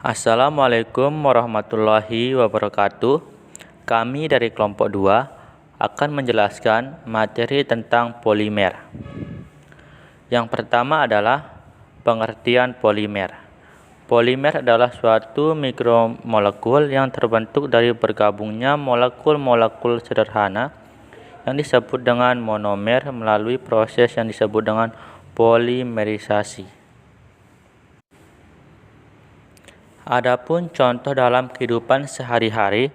Assalamualaikum warahmatullahi wabarakatuh. Kami dari kelompok 2 akan menjelaskan materi tentang polimer. Yang pertama adalah pengertian polimer. Polimer adalah suatu mikromolekul yang terbentuk dari bergabungnya molekul-molekul sederhana yang disebut dengan monomer melalui proses yang disebut dengan polimerisasi. Adapun contoh dalam kehidupan sehari-hari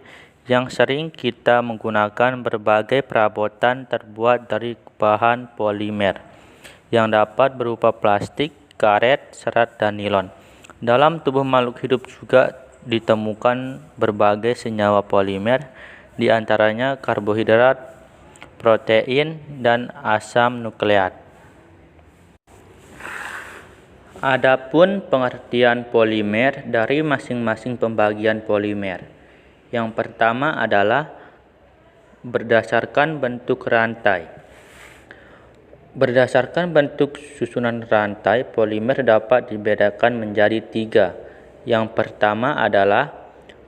yang sering kita menggunakan berbagai perabotan terbuat dari bahan polimer yang dapat berupa plastik, karet, serat, dan nilon. Dalam tubuh makhluk hidup juga ditemukan berbagai senyawa polimer, di antaranya karbohidrat, protein, dan asam nukleat. Adapun pengertian polimer dari masing-masing pembagian polimer. Yang pertama adalah berdasarkan bentuk rantai. Berdasarkan bentuk susunan rantai, polimer dapat dibedakan menjadi 3. Yang pertama adalah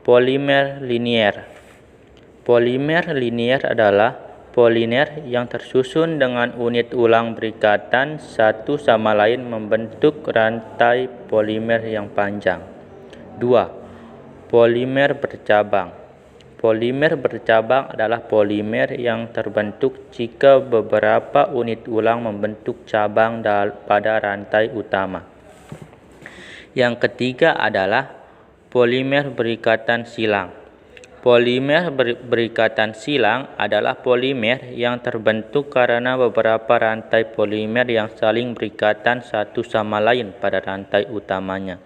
polimer linier. Polimer linier adalah polimer yang tersusun dengan unit ulang berikatan satu sama lain membentuk rantai polimer yang panjang. 2. Polimer bercabang. Polimer bercabang adalah polimer yang terbentuk jika beberapa unit ulang membentuk cabang pada rantai utama. Yang ketiga adalah polimer berikatan silang. Polimer berikatan silang adalah polimer yang terbentuk karena beberapa rantai polimer yang saling berikatan satu sama lain pada rantai utamanya.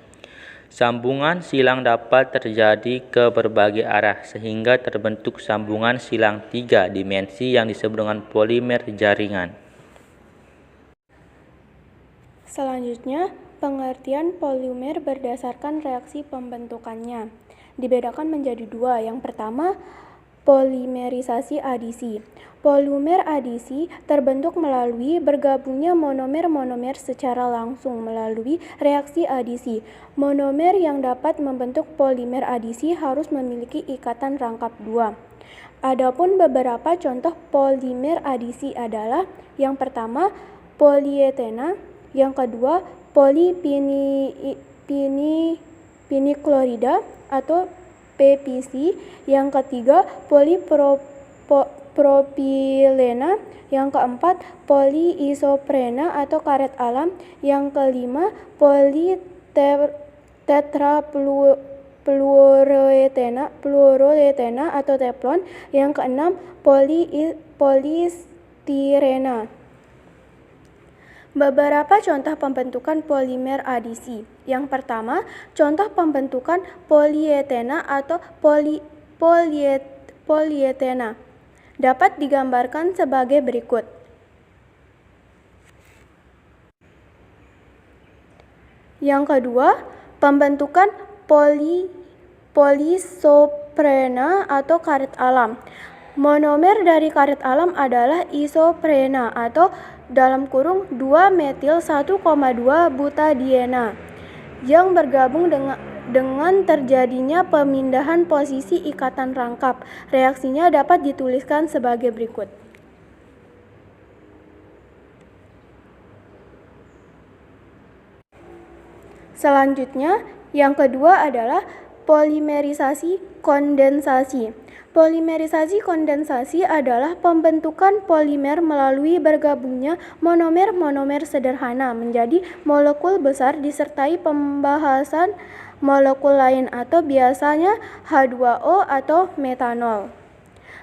Sambungan silang dapat terjadi ke berbagai arah sehingga terbentuk sambungan silang 3 dimensi yang disebut dengan polimer jaringan. Selanjutnya, pengertian polimer berdasarkan reaksi pembentukannya. Dibedakan menjadi 2. Yang pertama, polimerisasi adisi. Polimer adisi terbentuk melalui bergabungnya monomer-monomer secara langsung melalui reaksi adisi. Monomer yang dapat membentuk polimer adisi harus memiliki ikatan rangkap 2. Adapun beberapa contoh polimer adisi adalah yang pertama, polietena, yang kedua, polipiniklorida atau PPC, yang ketiga polipropilena, yang keempat poliisoprena atau karet alam, yang kelima politetrafluoroetena atau teflon, yang keenam polistirena. Beberapa contoh pembentukan polimer adisi. Yang pertama, contoh pembentukan polietena atau polietena dapat digambarkan sebagai berikut. Yang kedua, pembentukan polisoprena atau karet alam. Monomer dari karet alam adalah isoprena atau dalam kurung 2-metil-1,2-butadiena yang bergabung dengan terjadinya pemindahan posisi ikatan rangkap. Reaksinya dapat dituliskan sebagai berikut. Selanjutnya, yang kedua adalah polimerisasi kondensasi. Polimerisasi kondensasi adalah pembentukan polimer melalui bergabungnya monomer-monomer sederhana menjadi molekul besar disertai pembahasan molekul lain atau biasanya H2O atau metanol.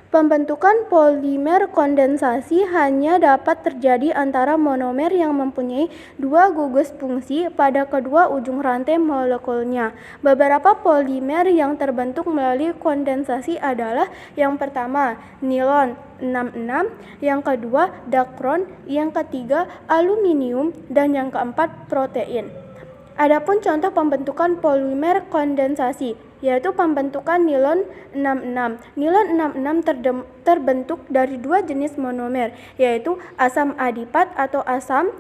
Pembentukan polimer kondensasi hanya dapat terjadi antara monomer yang mempunyai 2 gugus fungsi pada kedua ujung rantai molekulnya. Beberapa polimer yang terbentuk melalui kondensasi adalah yang pertama, nilon 66, yang kedua, dakron, yang ketiga, aluminium, dan yang keempat, protein. Adapun contoh pembentukan polimer kondensasi, yaitu pembentukan nilon 66. Nilon 66 terbentuk dari 2 jenis monomer, yaitu asam adipat atau asam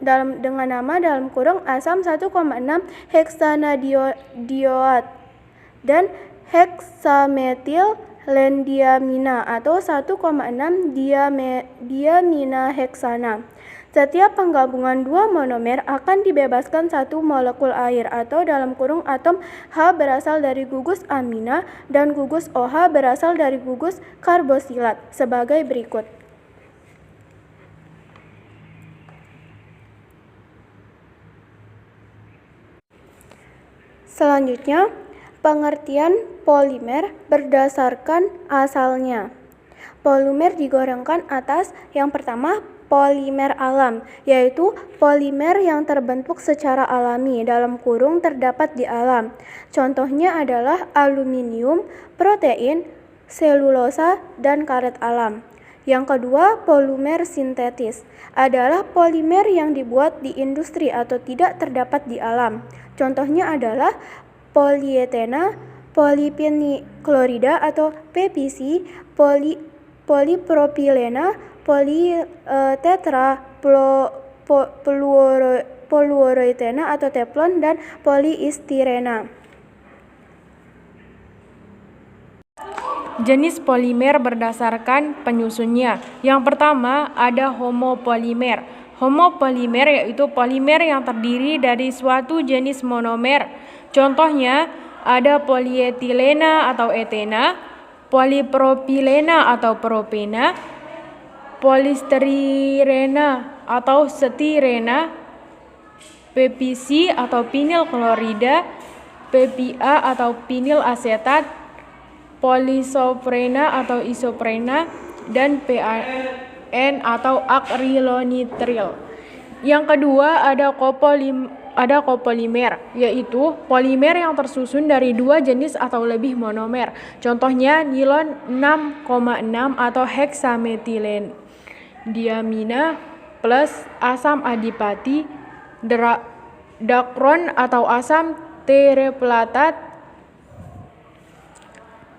dengan nama dalam kurung asam 1,6 heksanadioat dan heksametil-lendiamina atau 1,6 diamina-heksana. Setiap penggabungan dua monomer akan dibebaskan satu molekul air atau dalam kurung atom H berasal dari gugus amina dan gugus OH berasal dari gugus karbosilat sebagai berikut. Selanjutnya, pengertian polimer berdasarkan asalnya. Polimer digorengkan atas yang pertama polimer alam, yaitu polimer yang terbentuk secara alami dalam kurung terdapat di alam. Contohnya adalah aluminium, protein, selulosa, dan karet alam. Yang kedua, polimer sintetis adalah polimer yang dibuat di industri atau tidak terdapat di alam. Contohnya adalah polietena, polipiniklorida atau PPC, polipropilena, politetrafluoroethena atau teflon, dan poliistirena. Jenis polimer berdasarkan penyusunnya. Yang pertama ada homopolimer. Homopolimer yaitu polimer yang terdiri dari suatu jenis monomer. Contohnya ada polietilena atau etena, polipropilena atau propena, polistirena atau stirena, PPC atau pinyl klorida, PPA atau pinyl asetat, polisoprena atau isoprena, dan PAN atau akrilonitril. Yang kedua ada kopolimer, yaitu polimer yang tersusun dari dua jenis atau lebih monomer. Contohnya nilon 6,6 atau heksametilendiamina plus asam adipati, dakron atau asam tereplatat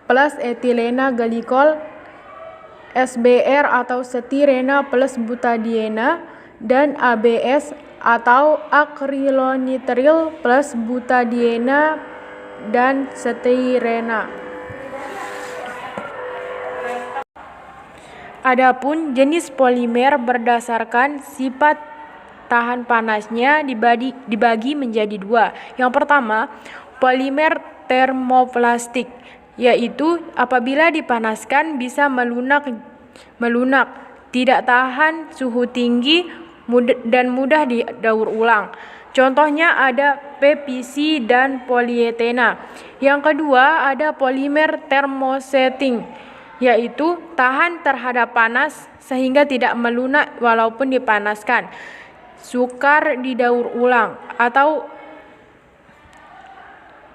plus etilena glikol, SBR atau stirena plus butadiena, dan ABS atau akrilonitril plus butadiena dan stirena. Adapun jenis polimer berdasarkan sifat tahan panasnya dibagi menjadi dua. Yang pertama, polimer termoplastik, yaitu apabila dipanaskan bisa melunak, tidak tahan suhu tinggi dan mudah didaur ulang. Contohnya ada PPC dan polietena. Yang kedua ada polimer termosetting, yaitu tahan terhadap panas sehingga tidak melunak walaupun dipanaskan, sukar didaur ulang, atau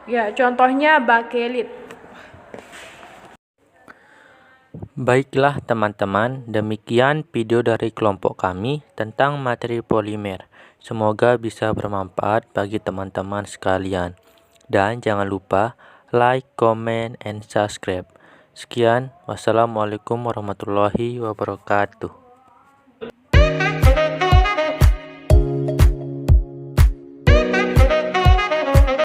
contohnya bakelit. Baiklah teman-teman, demikian video dari kelompok kami tentang materi polimer. Semoga bisa bermanfaat bagi teman-teman sekalian. Dan jangan lupa like, comment, and subscribe. Sekian, wassalamualaikum warahmatullahi wabarakatuh.